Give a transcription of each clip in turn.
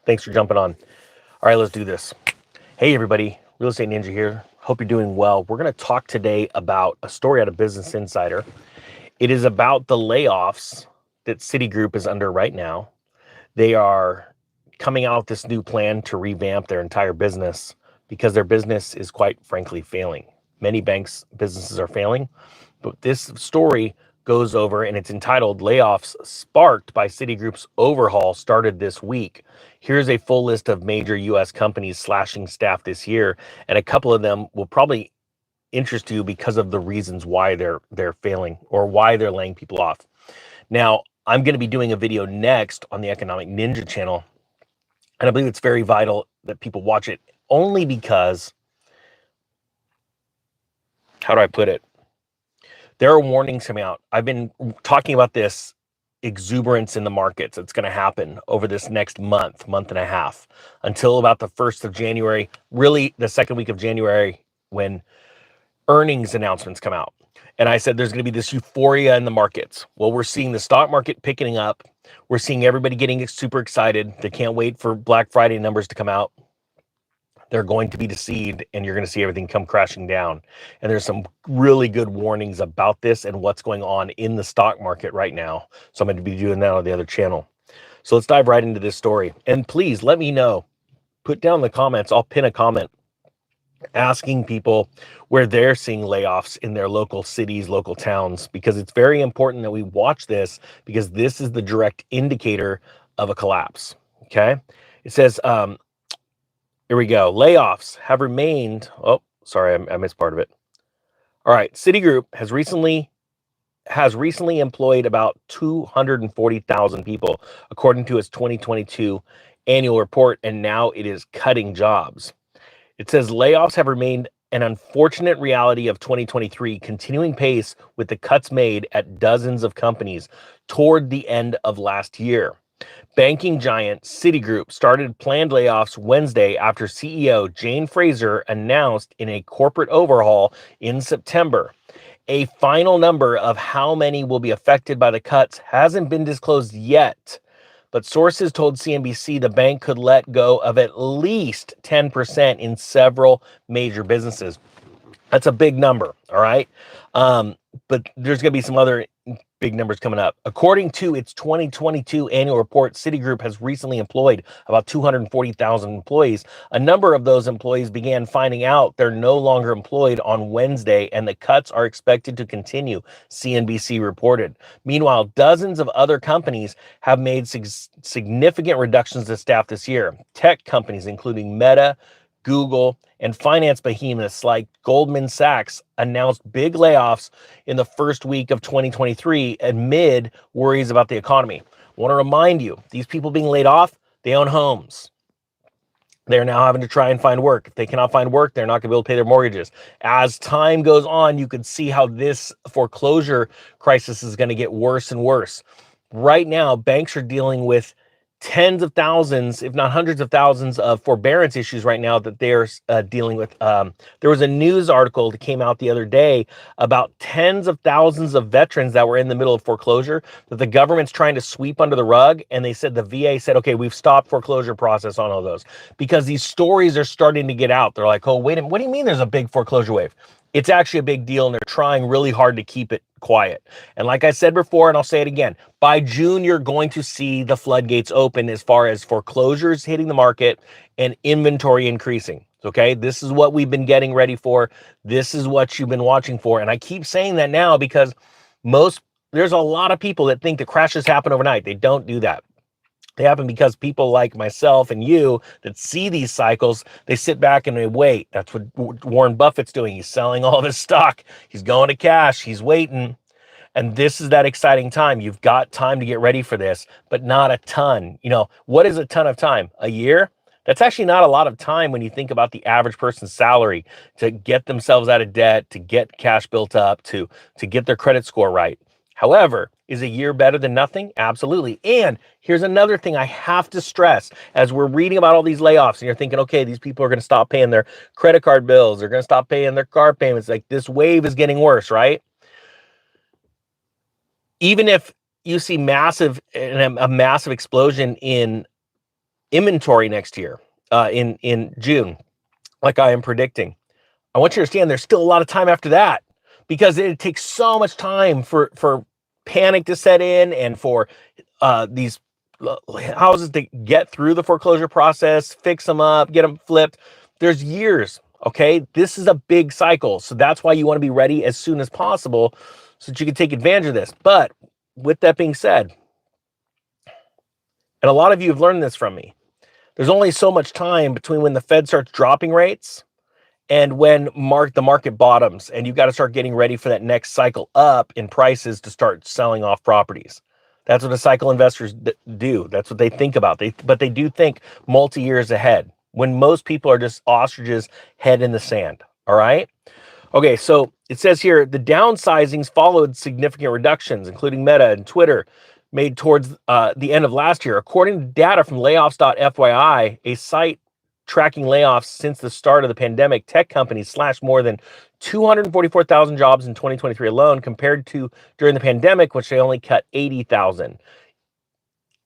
Thanks for jumping on. All right, let's do this. Hey, everybody. Real Estate Ninja here. Hope you're doing well. We're going to talk today about a story out of Business Insider. It is about the layoffs that Citigroup is under right now. They are coming out with this new plan to revamp their entire business because their business is quite frankly failing. Many banks' businesses are failing, but this story goes over and it's entitled Layoffs Sparked by Citigroup's Overhaul Started This Week. Here's a full list of major US companies slashing staff this year, and a couple of them will probably interest you because of the reasons why they're failing or why they're laying people off. Now, I'm going to be doing a video next on the Economic Ninja channel, and I believe it's very vital that people watch it only because, how do I put it? There are warnings coming out. I've been talking about this exuberance in the markets that's going to happen over this next month and a half until about the 1st of January, really the second week of January when earnings announcements come out. And I said there's going to be this euphoria in the markets. Well, we're seeing the stock market picking up. We're seeing everybody getting super excited. They can't wait for Black Friday numbers to come out. They're going to be deceived, and you're going to see everything come crashing down. And there's some really good warnings about this and what's going on in the stock market right now. So I'm going to be doing that on the other channel. So let's dive right into this story. And please let me know. Put down in the comments. I'll pin a comment asking people where they're seeing layoffs in their local cities, local towns, because it's very important that we watch this because this is the direct indicator of a collapse. Okay. It says, here we go. Layoffs have remained. Oh, sorry, I missed part of it. All right. Citigroup has recently employed about 240,000 people, according to its 2022 annual report, and now it is cutting jobs. It says layoffs have remained an unfortunate reality of 2023, continuing pace with the cuts made at dozens of companies toward the end of last year. Banking giant Citigroup started planned layoffs Wednesday after CEO Jane Fraser announced in a corporate overhaul in September. A final number of how many will be affected by the cuts hasn't been disclosed yet, but sources told CNBC the bank could let go of at least 10% in several major businesses. That's a big number, all right? But there's going to be some other big numbers coming up. According to its 2022 annual report, Citigroup has recently employed about 240,000 employees. A number of those employees began finding out they're no longer employed on Wednesday, and the cuts are expected to continue, CNBC reported. Meanwhile, dozens of other companies have made significant reductions to staff this year. Tech companies, including Meta, Google, and finance behemoths like Goldman Sachs announced big layoffs in the first week of 2023 amid worries about the economy. I want to remind you, these people being laid off, they own homes. They're now having to try and find work. If they cannot find work, they're not going to be able to pay their mortgages. As time goes on, you can see how this foreclosure crisis is going to get worse and worse. Right now, banks are dealing with tens of thousands, if not hundreds of thousands of forbearance issues right now that they're dealing with. There was a news article that came out the other day about tens of thousands of veterans that were in the middle of foreclosure that the government's trying to sweep under the rug. And they said the VA said, okay, we've stopped foreclosure process on all those because these stories are starting to get out. They're like, oh, wait a minute, what do you mean there's a big foreclosure wave? It's actually a big deal, and they're trying really hard to keep it quiet. And like I said before, and I'll say it again, by June, you're going to see the floodgates open as far as foreclosures hitting the market and inventory increasing. Okay, this is what we've been getting ready for. This is what you've been watching for. And I keep saying that now because there's a lot of people that think the crashes happen overnight. They don't do that. They happen because people like myself and you that see these cycles, they sit back and they wait. That's what Warren Buffett's doing. He's selling all of his stock. He's going to cash. He's waiting. And this is that exciting time. You've got time to get ready for this, but not a ton. You know, what is a ton of time? A year? That's actually not a lot of time when you think about the average person's salary to get themselves out of debt, to get cash built up, to get their credit score right. However, is a year better than nothing? Absolutely. And here's another thing I have to stress as we're reading about all these layoffs and you're thinking, okay, these people are going to stop paying their credit card bills. They're going to stop paying their car payments. Like this wave is getting worse, right? Even if you see a massive explosion in inventory next year in June, like I am predicting. I want you to understand there's still a lot of time after that, because it takes so much time for panic to set in and for these houses to get through the foreclosure process, fix them up, get them flipped. There's years. Okay, this is a big cycle, so that's why you want to be ready as soon as possible so that you can take advantage of this. But with that being said, and a lot of you have learned this from me, there's only so much time between when the Fed starts dropping rates and when the market bottoms, and you got to start getting ready for that next cycle up in prices to start selling off properties. That's what the cycle investors do. That's what they think about. But they do think multi-years ahead, when most people are just ostriches head in the sand. All right. Okay, so it says here the downsizings followed significant reductions, including Meta and Twitter, made towards the end of last year. According to data from layoffs.fyi, a site tracking layoffs since the start of the pandemic, tech companies slashed more than 244,000 jobs in 2023 alone, compared to during the pandemic, which they only cut 80,000.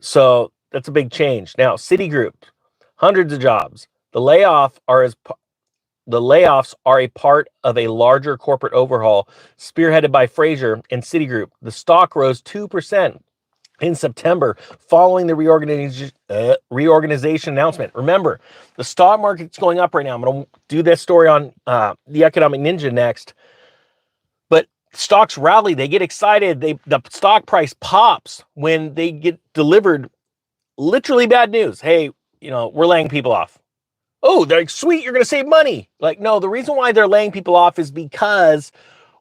So that's a big change. Now, Citigroup, hundreds of jobs. The layoffs are a part of a larger corporate overhaul spearheaded by Fraser and Citigroup. The stock rose 2% in September following the reorganization announcement. Remember, the stock market's going up right now. I'm going to do this story on the Economic Ninja next. But stocks rally. They get excited. The stock price pops when they get delivered literally bad news. Hey, we're laying people off. Oh, they're like, sweet, you're going to save money. Like, no, the reason why they're laying people off is because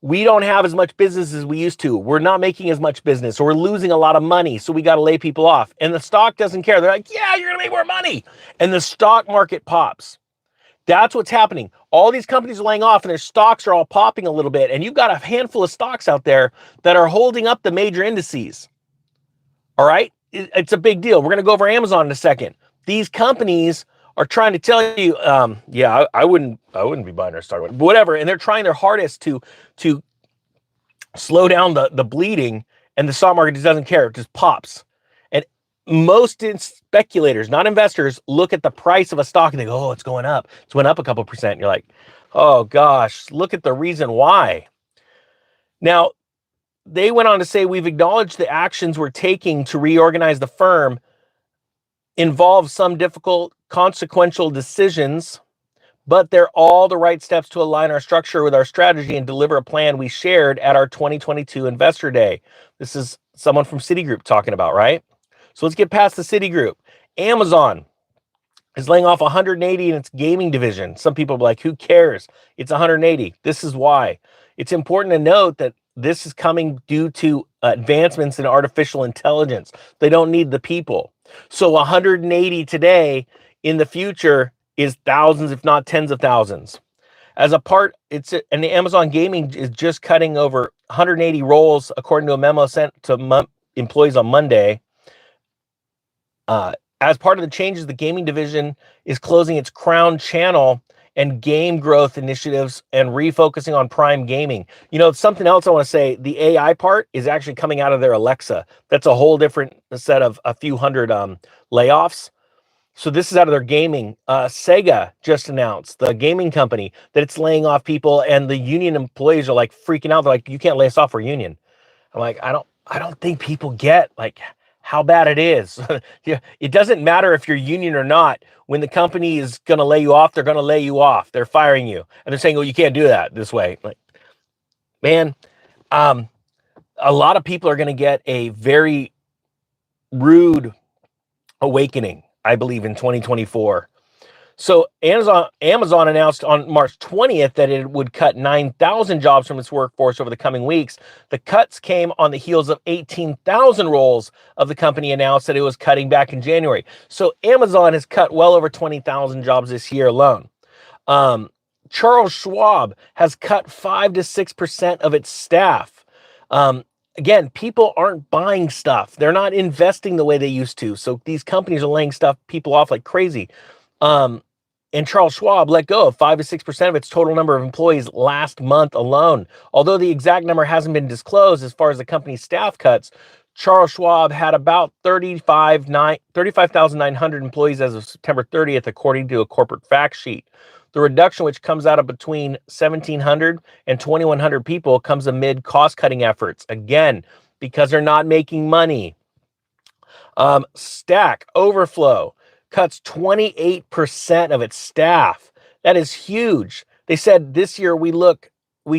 we don't have as much business as we used to. We're not making as much business, or we're losing a lot of money, so we got to lay people off. And the stock doesn't care. They're like, yeah, you're going to make more money. And the stock market pops. That's what's happening. All these companies are laying off, and their stocks are all popping a little bit. And you've got a handful of stocks out there that are holding up the major indices. All right? It's a big deal. We're going to go over Amazon in a second. These companies are trying to tell you, yeah, I wouldn't be buying their stock, whatever. And they're trying their hardest to slow down the bleeding, and the stock market just doesn't care. It just pops. And most speculators, not investors, look at the price of a stock and they go, oh, it's going up. It's went up a couple percent. You're like, oh gosh, look at the reason why. Now, they went on to say, we've acknowledged the actions we're taking to reorganize the firm involve some difficult, consequential decisions, but they're all the right steps to align our structure with our strategy and deliver a plan we shared at our 2022 Investor Day. This is someone from Citigroup talking about, right? So let's get past the Citigroup. Amazon is laying off 180 in its gaming division. Some people are like, who cares? It's 180. This is why. It's important to note that this is coming due to advancements in artificial intelligence. They don't need the people. So 180 today, in the future, is thousands, if not tens of thousands. As a part, and the Amazon Gaming is just cutting over 180 roles, according to a memo sent to employees on Monday. As part of the changes, the gaming division is closing its Crown channel and game growth initiatives and refocusing on Prime gaming. Something else I want to say, the AI part is actually coming out of their Alexa. That's a whole different set of a few hundred layoffs. So this is out of their gaming. Sega just announced, the gaming company, that it's laying off people, and the union employees are like freaking out. They're like, you can't lay us off for a union. I'm like, I don't think people get like how bad it is. Yeah, it doesn't matter if you're union or not. When the company is going to lay you off, they're going to lay you off. They're firing you. And they're saying, oh, you can't do that this way. Like, man, a lot of people are going to get a very rude awakening, I believe, in 2024. So Amazon announced on March 20th that it would cut 9,000 jobs from its workforce over the coming weeks. The cuts came on the heels of 18,000 roles of the company announced that it was cutting back in January. So Amazon has cut well over 20,000 jobs this year alone. Charles Schwab has cut 5 to 6% of its staff. Again, people aren't buying stuff. They're not investing the way they used to. So these companies are laying people off like crazy. And Charles Schwab let go of 5 to 6% of its total number of employees last month alone. Although the exact number hasn't been disclosed as far as the company's staff cuts, Charles Schwab had about 35,900 employees as of September 30th, according to a corporate fact sheet. The reduction, which comes out of between 1,700 and 2,100 people, comes amid cost-cutting efforts. Again, because they're not making money. Stack Overflow cuts 28% of its staff. That is huge. They said this year we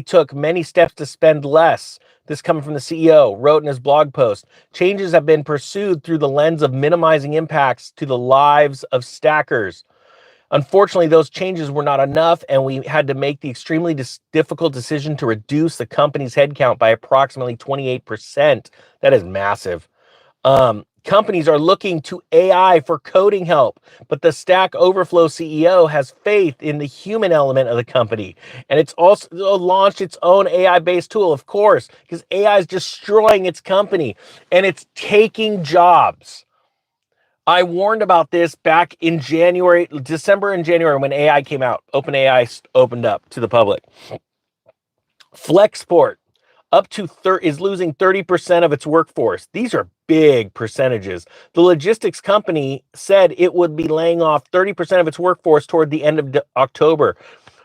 took many steps to spend less. This coming from the CEO, wrote in his blog post. Changes have been pursued through the lens of minimizing impacts to the lives of stackers. Unfortunately, those changes were not enough, and we had to make the extremely difficult decision to reduce the company's headcount by approximately 28%. That is massive. Companies are looking to AI for coding help, but the Stack Overflow CEO has faith in the human element of the company. And it's also launched its own AI-based tool, of course, because AI is destroying its company and it's taking jobs. I warned about this back in December and January when AI came out. OpenAI opened up to the public. Flexport is losing 30% of its workforce. These are big percentages. The logistics company said it would be laying off 30% of its workforce toward the end of October.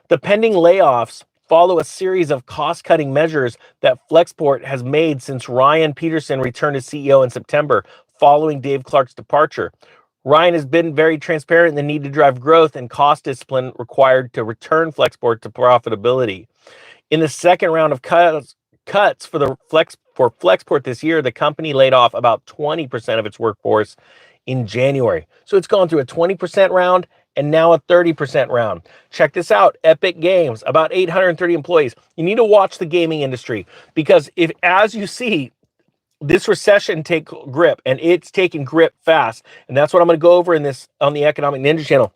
The pending layoffs follow a series of cost-cutting measures that Flexport has made since Ryan Peterson returned as CEO in September, following Dave Clark's departure. Ryan has been very transparent in the need to drive growth and cost discipline required to return Flexport to profitability. In the second round of cuts for Flexport this year, the company laid off about 20% of its workforce in January. So it's gone through a 20% round and now a 30% round. Check this out. Epic Games, about 830 employees. You need to watch the gaming industry because as you see this recession take grip, and it's taking grip fast, and that's what I'm going to go over in this on the Economic Ninja channel.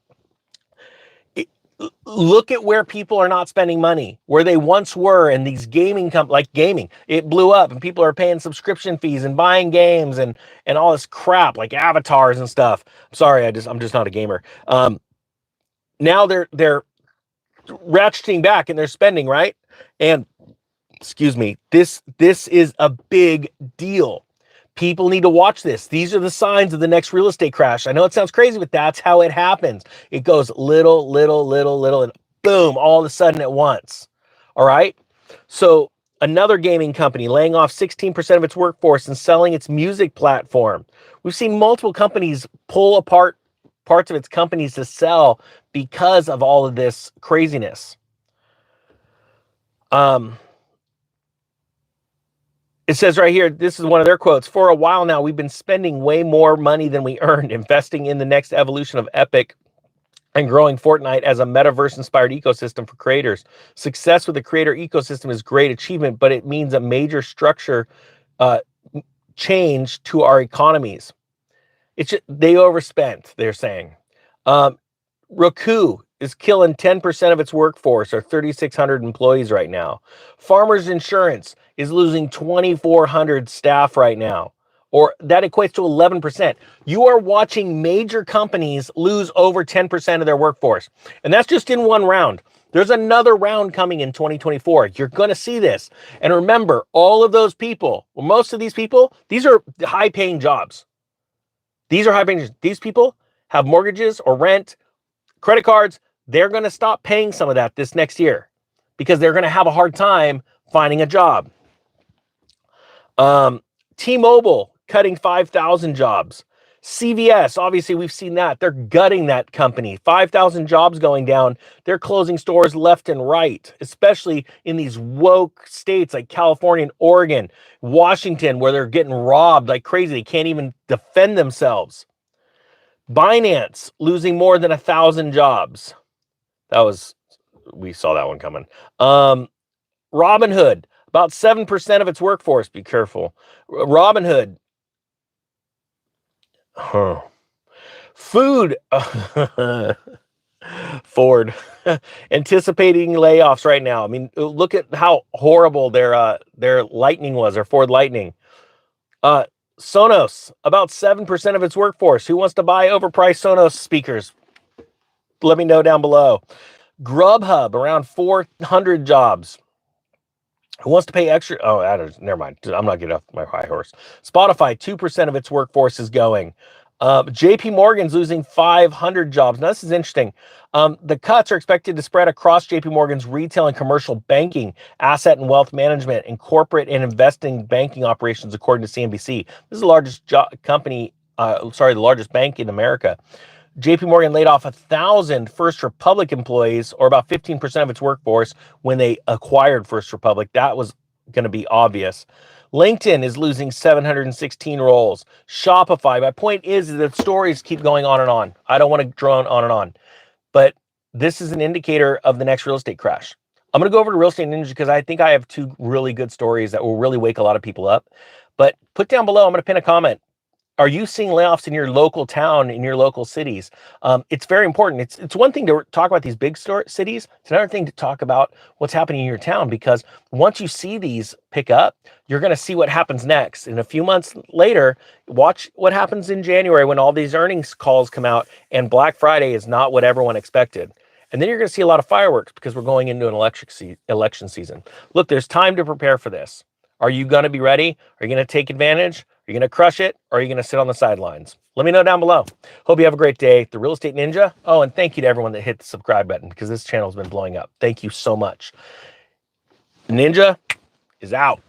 Look at where people are not spending money, where they once were, and these gaming like gaming, it blew up, and people are paying subscription fees and buying games and all this crap like avatars and stuff. Sorry, I'm just not a gamer. Now they're ratcheting back and they're spending, right? And excuse me, this is a big deal. People need to watch this. These are the signs of the next real estate crash. I know it sounds crazy, but that's how it happens. It goes little, and boom, all of a sudden at once. All right? So another gaming company laying off 16% of its workforce and selling its music platform. We've seen multiple companies pull apart parts of its companies to sell because of all of this craziness. It says right here, this is one of their quotes. For a while now, we've been spending way more money than we earned, investing in the next evolution of Epic and growing Fortnite as a metaverse-inspired ecosystem for creators. Success with the creator ecosystem is great achievement, but it means a major structure change to our economies. They overspent, they're saying. Roku is killing 10% of its workforce, or 3,600 employees right now. Farmers Insurance is losing 2,400 staff right now, or that equates to 11%. You are watching major companies lose over 10% of their workforce, and that's just in one round. There's another round coming in 2024. You're going to see this. And remember, all of those people, well, most of these people, these are high-paying jobs. These are high-paying. These people have mortgages or rent, credit cards. They're going to stop paying some of that this next year because they're going to have a hard time finding a job. T-Mobile cutting 5,000 jobs. CVS, obviously we've seen that. They're gutting that company. 5,000 jobs going down. They're closing stores left and right, especially in these woke states like California and Oregon, Washington, where they're getting robbed like crazy. They can't even defend themselves. Binance losing more than 1,000 jobs. We saw that one coming. Robinhood, about 7% of its workforce. Be careful. Robinhood. Food. Ford anticipating layoffs right now. I mean, look at how horrible their Lightning was, or Ford Lightning. Sonos, about 7% of its workforce. Who wants to buy overpriced Sonos speakers? Let me know down below. Grubhub, around 400 jobs. Who wants to pay extra? Oh, never mind. I'm not getting off my high horse. Spotify, 2% of its workforce is going. JP Morgan's losing 500 jobs. Now, this is interesting. The cuts are expected to spread across JP Morgan's retail and commercial banking, asset and wealth management, and corporate and investing banking operations, according to CNBC. This is the largest the largest bank in America. JP Morgan laid off 1,000 First Republic employees, or about 15% of its workforce, when they acquired First Republic. That was going to be obvious. LinkedIn is losing 716 roles. Shopify. My point is that stories keep going on and on. I don't want to drone on and on, but this is an indicator of the next real estate crash. I'm going to go over to Real Estate Ninja because I think I have two really good stories that will really wake a lot of people up. But put down below, I'm going to pin a comment. Are you seeing layoffs in your local town, in your local cities? It's very important. It's one thing to talk about these big cities. It's another thing to talk about what's happening in your town, because once you see these pick up, you're going to see what happens next. And a few months later, watch what happens in January when all these earnings calls come out and Black Friday is not what everyone expected. And then you're going to see a lot of fireworks because we're going into an election season. Look, there's time to prepare for this. Are you going to be ready? Are you going to take advantage? Are you going to crush it? Or are you going to sit on the sidelines? Let me know down below. Hope you have a great day. The Real Estate Ninja. Oh, and thank you to everyone that hit the subscribe button, because this channel has been blowing up. Thank you so much. Ninja is out.